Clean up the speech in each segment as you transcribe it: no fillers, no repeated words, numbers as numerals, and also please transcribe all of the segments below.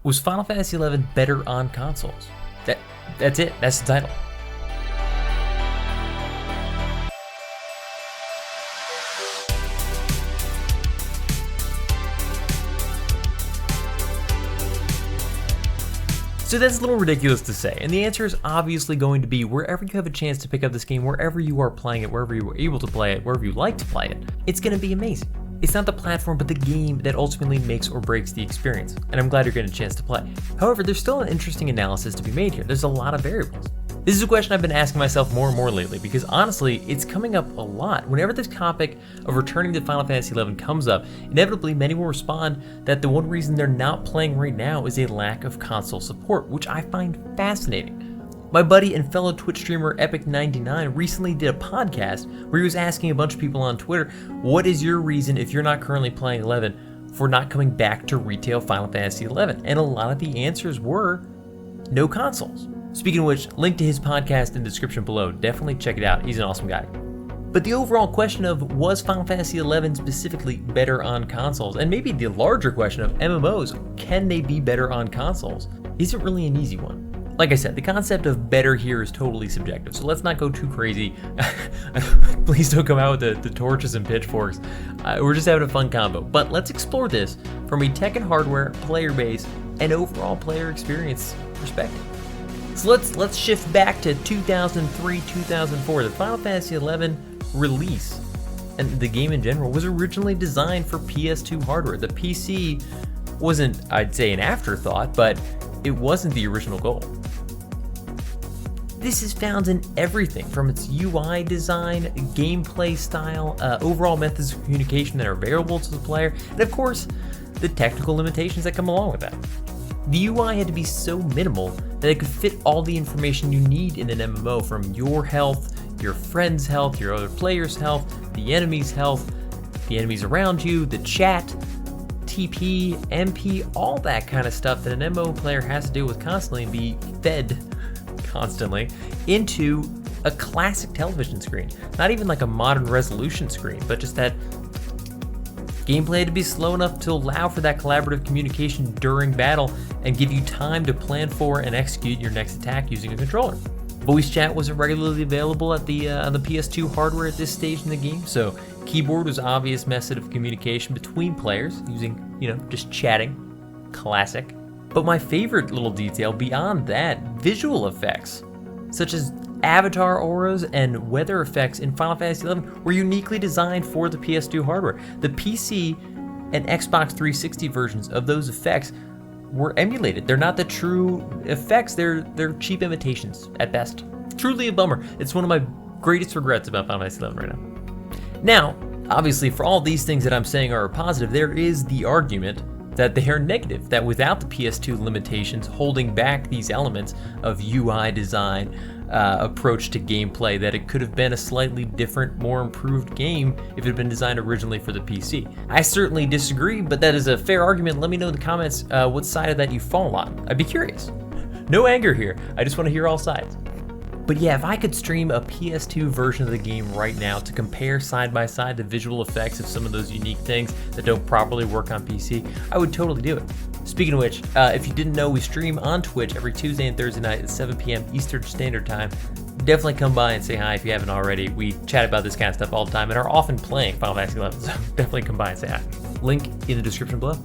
Was Final Fantasy XI better on consoles? That's it. That's the title. So that's a little ridiculous to say, and the answer is obviously going to be wherever you have a chance to pick up this game, wherever you are playing it, wherever you are able to play it, wherever you like to play it, it's going to be amazing. It's not the platform, but the game that ultimately makes or breaks the experience, and I'm glad you're getting a chance to play. However, there's still an interesting analysis to be made here. There's a lot of variables. This is a question I've been asking myself more and more lately, because honestly, it's coming up a lot. Whenever this topic of returning to Final Fantasy XI comes up, inevitably many will respond that the one reason they're not playing right now is a lack of console support, which I find fascinating. My buddy and fellow Twitch streamer Epic99 recently did a podcast where he was asking a bunch of people on Twitter, what is your reason, if you're not currently playing 11, for not coming back to retail Final Fantasy XI? And a lot of the answers were no consoles. Speaking of which, link to his podcast in the description below. Definitely check it out. He's an awesome guy. But the overall question of was Final Fantasy XI specifically better on consoles, and maybe the larger question of MMOs, can they be better on consoles, isn't really an easy one. Like I said, the concept of better here is totally subjective, so let's not go too crazy. Please don't come out with the torches and pitchforks. We're just having a fun combo. But let's explore this from a tech and hardware, player base, and overall player experience perspective. So let's shift back to 2003-2004. The Final Fantasy XI release, and the game in general, was originally designed for PS2 hardware. The PC wasn't, I'd say, an afterthought, but it wasn't the original goal. This is found in everything from its UI design, gameplay style, overall methods of communication that are available to the player, and of course, the technical limitations that come along with that. The UI had to be so minimal that it could fit all the information you need in an MMO, from your health, your friend's health, your other player's health, the enemy's health, the enemies around you, the chat, TP, MP, all that kind of stuff that an MMO player has to deal with constantly and be fed constantly into a classic television screen. Not even like a modern resolution screen, but just that gameplay had to be slow enough to allow for that collaborative communication during battle and give you time to plan for and execute your next attack using a controller. Voice chat wasn't regularly available at on the PS2 hardware at this stage in the game, so keyboard was an obvious method of communication between players using, just chatting. Classic. But my favorite little detail beyond that, visual effects, such as avatar auras and weather effects in Final Fantasy XI were uniquely designed for the PS2 hardware. The PC and Xbox 360 versions of those effects were emulated. They're not the true effects, they're cheap imitations at best. Truly a bummer. It's one of my greatest regrets about Final Fantasy XI right now. Now, obviously, for all these things that I'm saying are positive, there is the argument that they are negative, that without the PS2 limitations holding back these elements of UI design, approach to gameplay, that it could have been a slightly different, more improved game if it had been designed originally for the PC. I certainly disagree, but that is a fair argument. Let me know in the comments what side of that you fall on. I'd be curious. No anger here, I just want to hear all sides. But yeah, if I could stream a PS2 version of the game right now to compare side by side the visual effects of some of those unique things that don't properly work on PC, I would totally do it. Speaking of which, if you didn't know, we stream on Twitch every Tuesday and Thursday night at 7 p.m. Eastern Standard Time. Definitely come by and say hi if you haven't already. We chat about this kind of stuff all the time and are often playing Final Fantasy XI, so definitely come by and say hi. Link in the description below.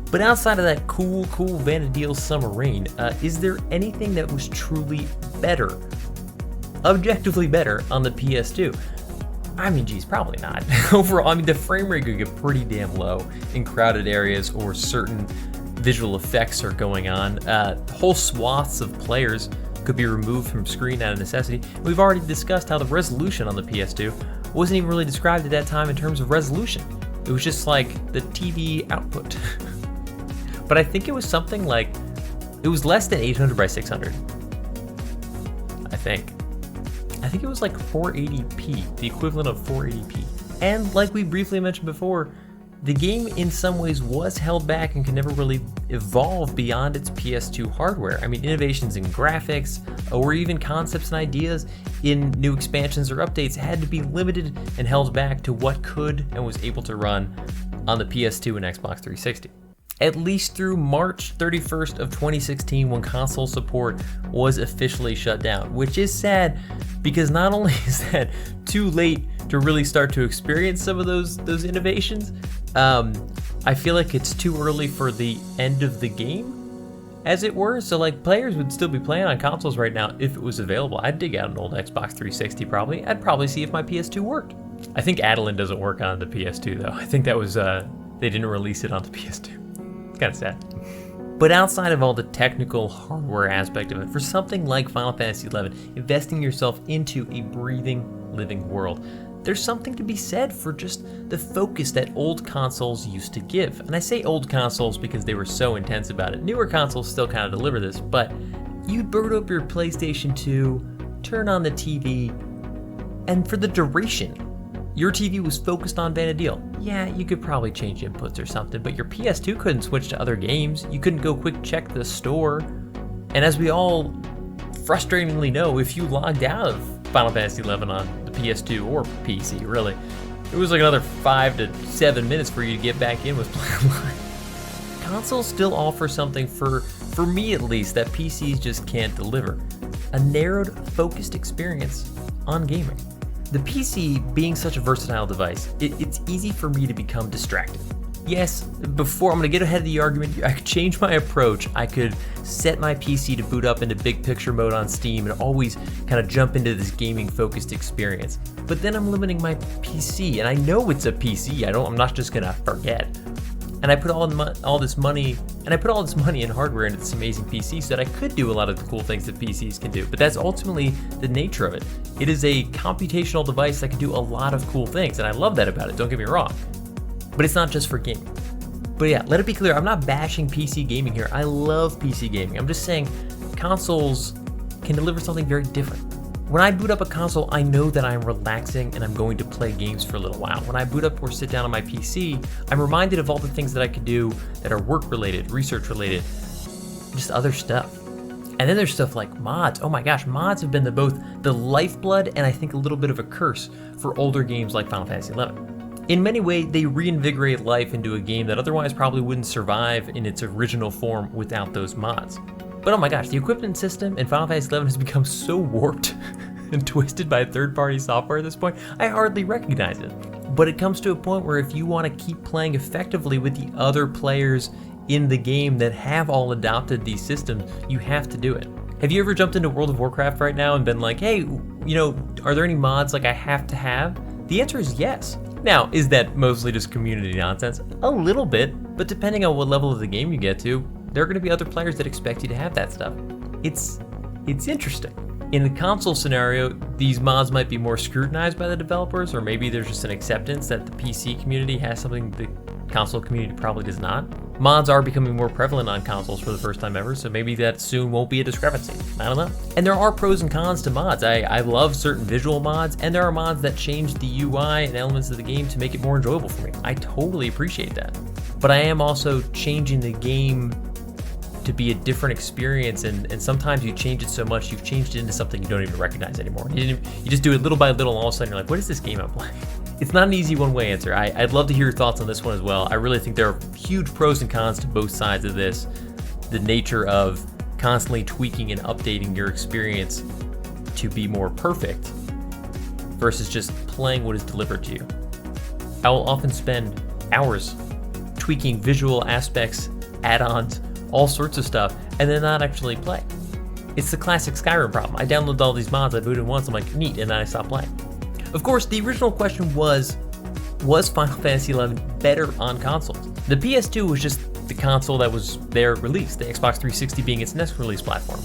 But outside of that cool Vana'diel summer rain, is there anything that was truly better, objectively better, on the PS2? I mean, geez, probably not. Overall, the frame rate could get pretty damn low in crowded areas or certain visual effects are going on. Whole swaths of players could be removed from screen out of necessity. We've already discussed how the resolution on the PS2 wasn't even really described at that time in terms of resolution. It was just like the TV output. But I think it was something like, it was less than 800 by 600. I think it was like 480p, the equivalent of 480p. And like we briefly mentioned before, the game in some ways was held back and could never really evolve beyond its PS2 hardware. Innovations in graphics, or even concepts and ideas in new expansions or updates had to be limited and held back to what could and was able to run on the PS2 and Xbox 360. at least through March 31st of 2016 when console support was officially shut down, which is sad because not only is that too late to really start to experience some of those innovations, I feel like it's too early for the end of the game, as it were. So like players would still be playing on consoles right now if it was available. I'd dig out an old Xbox 360 probably. I'd probably see if my PS2 worked. I think Adeline doesn't work on the PS2 though. I think that was, they didn't release it on the PS2. It's kind of sad. But outside of all the technical hardware aspect of it, for something like Final Fantasy XI, investing yourself into a breathing, living world, there's something to be said for just the focus that old consoles used to give. And I say old consoles because they were so intense about it. Newer consoles still kind of deliver this, but you'd boot up your PlayStation 2, turn on the TV, and for the duration, your TV was focused on Vana'diel. Yeah, you could probably change inputs or something, but your PS2 couldn't switch to other games. You couldn't go quick check the store. And as we all frustratingly know, if you logged out of Final Fantasy XI on the PS2 or PC, really, it was like another 5 to 7 minutes for you to get back in with Play Online. Consoles still offer something for me at least, that PCs just can't deliver. A narrowed, focused experience on gaming. The PC being such a versatile device, it's easy for me to become distracted. Yes, before I'm gonna get ahead of the argument, I could change my approach. I could set my PC to boot up into big picture mode on Steam and always kind of jump into this gaming focused experience. But then I'm limiting my PC, and I know it's a PC. I'm not just gonna forget. And I put all this money in hardware into this amazing PC so that I could do a lot of the cool things that PCs can do. But that's ultimately the nature of it. It is a computational device that can do a lot of cool things, and I love that about it, don't get me wrong. But it's not just for gaming. But yeah, let it be clear, I'm not bashing PC gaming here. I love PC gaming. I'm just saying consoles can deliver something very different. When I boot up a console, I know that I'm relaxing and I'm going to play games for a little while. When I boot up or sit down on my PC, I'm reminded of all the things that I could do that are work-related, research-related, just other stuff. And then there's stuff like mods. Oh my gosh, mods have been both the lifeblood and I think a little bit of a curse for older games like Final Fantasy XI. In many ways, they reinvigorate life into a game that otherwise probably wouldn't survive in its original form without those mods. But oh my gosh, the equipment system in Final Fantasy XI has become so warped and twisted by third-party software at this point, I hardly recognize it. But it comes to a point where if you want to keep playing effectively with the other players in the game that have all adopted these systems, you have to do it. Have you ever jumped into World of Warcraft right now and been like, hey, are there any mods like I have to have? The answer is yes. Now, is that mostly just community nonsense? A little bit, but depending on what level of the game you get to, there are going to be other players that expect you to have that stuff. It's interesting. In the console scenario, these mods might be more scrutinized by the developers, or maybe there's just an acceptance that the PC community has something the console community probably does not. Mods are becoming more prevalent on consoles for the first time ever, so maybe that soon won't be a discrepancy. I don't know. And there are pros and cons to mods. I love certain visual mods, and there are mods that change the UI and elements of the game to make it more enjoyable for me. I totally appreciate that. But I am also changing the game to be a different experience, and sometimes you change it so much, you've changed it into something you don't even recognize anymore. You just do it little by little, and all of a sudden you're like, what is this game I'm playing? It's not an easy one-way answer. I'd love to hear your thoughts on this one as well. I really think there are huge pros and cons to both sides of this. The nature of constantly tweaking and updating your experience to be more perfect versus just playing what is delivered to you. I will often spend hours tweaking visual aspects, add-ons, all sorts of stuff, and then not actually play. It's the classic Skyrim problem. I downloaded all these mods, I booted once, I'm like, neat, and then I stopped playing. Of course, the original question was Final Fantasy XI better on consoles? The PS2 was just the console that was there released, the Xbox 360 being its next release platform.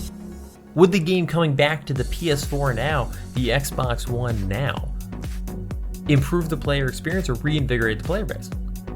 Would the game coming back to the PS4 now, the Xbox One now, improve the player experience or reinvigorate the player base?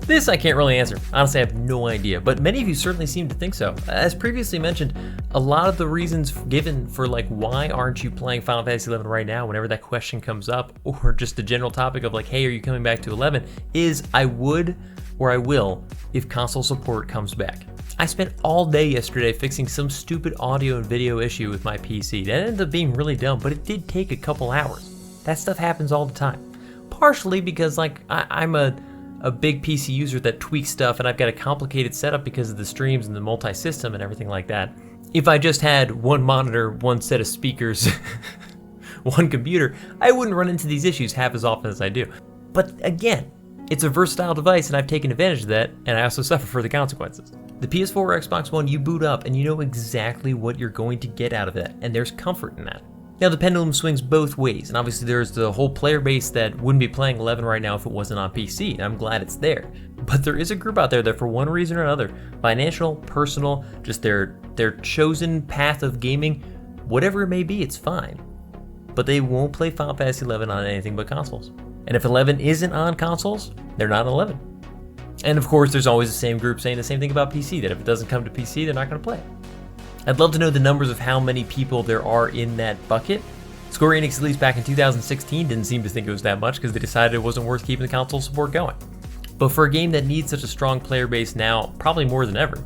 This I can't really answer. Honestly, I have no idea, but many of you certainly seem to think so. As previously mentioned, a lot of the reasons given for like why aren't you playing Final Fantasy XI right now whenever that question comes up, or just the general topic of like, hey, are you coming back to 11, is I would or I will if console support comes back. I spent all day yesterday fixing some stupid audio and video issue with my PC. That ended up being really dumb, but it did take a couple hours. That stuff happens all the time. Partially because like I'm a a big PC user that tweaks stuff and I've got a complicated setup because of the streams and the multi-system and everything like that. If I just had one monitor, one set of speakers, one computer, I wouldn't run into these issues half as often as I do. But again, it's a versatile device and I've taken advantage of that, and I also suffer for the consequences. The PS4 or Xbox One, you boot up and you know exactly what you're going to get out of that, and there's comfort in that. Now the pendulum swings both ways, and obviously there's the whole player base that wouldn't be playing 11 right now if it wasn't on PC, and I'm glad it's there. But there is a group out there that for one reason or another, financial, personal, just their chosen path of gaming, whatever it may be, it's fine. But they won't play Final Fantasy 11 on anything but consoles. And if 11 isn't on consoles, they're not 11. And of course, there's always the same group saying the same thing about PC, that if it doesn't come to PC, they're not going to play it. I'd love to know the numbers of how many people there are in that bucket. Square Enix, at least back in 2016, didn't seem to think it was that much because they decided it wasn't worth keeping the console support going. But for a game that needs such a strong player base now, probably more than ever,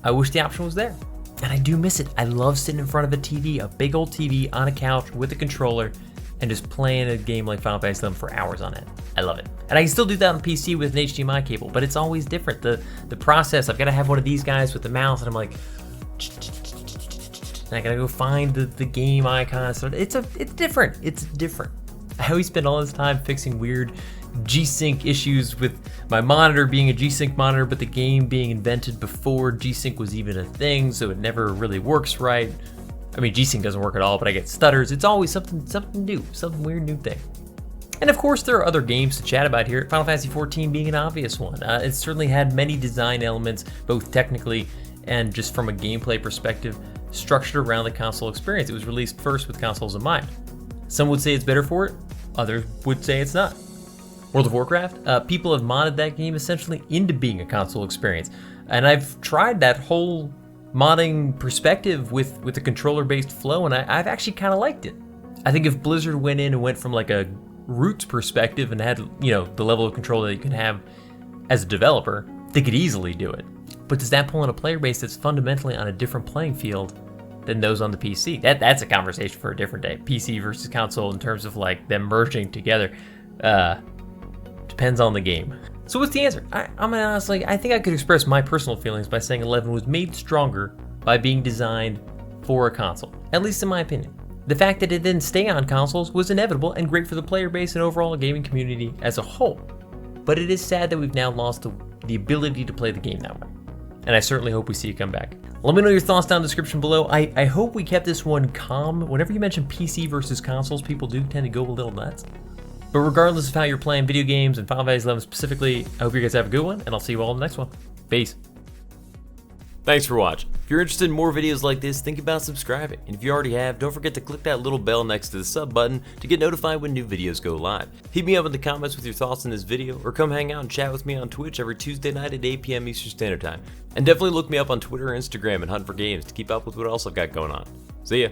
I wish the option was there. And I do miss it. I love sitting in front of a TV, a big old TV on a couch with a controller, and just playing a game like Final Fantasy 11 for hours on end. I love it. And I can still do that on PC with an HDMI cable, but it's always different. The process, I've got to have one of these guys with the mouse, and I'm like, and I gotta go find the game icon. So it's different. It's different. I always spend all this time fixing weird G-Sync issues with my monitor being a G-Sync monitor, but the game being invented before G-Sync was even a thing, so it never really works right. I mean, G-Sync doesn't work at all, but I get stutters. It's always something new, some weird new thing. And of course, there are other games to chat about here, Final Fantasy XIV being an obvious one. It certainly had many design elements, both technically and just from a gameplay perspective, structured around the console experience. It was released first with consoles in mind. Some would say it's better for it, others would say it's not. World of Warcraft, people have modded that game essentially into being a console experience. And I've tried that whole modding perspective with the controller-based flow, and I've actually kind of liked it. I think if Blizzard went in and went from like a roots perspective and had, the level of control that you can have as a developer, they could easily do it. But does that pull in a player base that's fundamentally on a different playing field than those on the PC? That's a conversation for a different day. PC versus console in terms of like them merging together. Depends on the game. So what's the answer? I think I could express my personal feelings by saying 11 was made stronger by being designed for a console, at least in my opinion. The fact that it didn't stay on consoles was inevitable and great for the player base and overall gaming community as a whole. But it is sad that we've now lost the ability to play the game that way. And I certainly hope we see it come back. Let me know your thoughts down in the description below. I hope we kept this one calm. Whenever you mention PC versus consoles, people do tend to go a little nuts. But regardless of how you're playing video games and Final Fantasy 11 specifically, I hope you guys have a good one, and I'll see you all in the next one. Peace. Thanks for watching. If you're interested in more videos like this, think about subscribing. And if you already have, don't forget to click that little bell next to the sub button to get notified when new videos go live. Hit me up in the comments with your thoughts on this video, or come hang out and chat with me on Twitch every Tuesday night at 8 p.m. Eastern Standard Time. And definitely look me up on Twitter or Instagram and Hunt for Games to keep up with what else I've got going on. See ya.